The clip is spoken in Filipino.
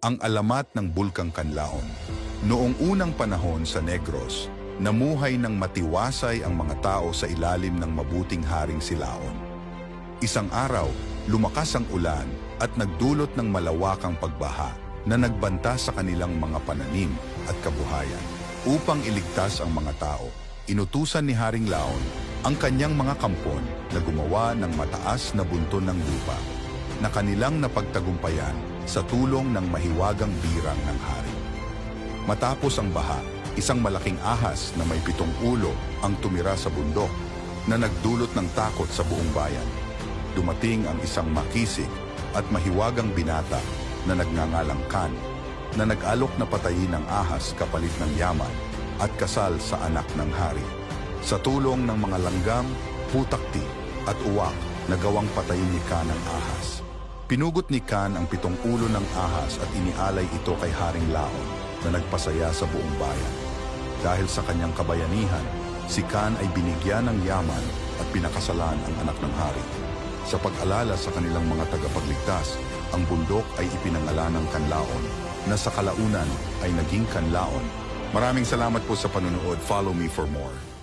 ang alamat ng Bulkang Kanlaon. Noong unang panahon sa Negros, namuhay ng matiwasay ang mga tao sa ilalim ng mabuting haring si Laon. Isang araw, lumakas ang ulan at nagdulot ng malawakang pagbaha na nagbanta sa kanilang mga pananim at kabuhayan. Upang iligtas ang mga tao, inutusan ni Haring Laon ang kanyang mga kampon na gumawa ng mataas na bunton ng lupa na kanilang napagtagumpayan sa tulong ng mahiwagang birang ng hari. Matapos ang baha, isang malaking ahas na may 7 ulo ang tumira sa bundok na nagdulot ng takot sa buong bayan. Dumating ang isang makisig at mahiwagang binata na nagngangalang Kan, na nag-alok na patayin ng ahas kapalit ng yaman at kasal sa anak ng hari. Sa tulong ng mga langgam, putakti at uwak na gawang patayin ni Kan ang ahas. Pinugot ni Kan ang 7 ulo ng ahas at inialay ito kay Haring Laon na nagpasaya sa buong bayan. Dahil sa kanyang kabayanihan, si Kan ay binigyan ng yaman at pinakasalan ang anak ng hari. Sa pag-alala sa kanilang mga tagapagligtas, ang bundok ay ipinangalan ng Kanlaon na sa kalaunan ay naging Kanlaon. Maraming salamat po sa panunood. Follow me for more.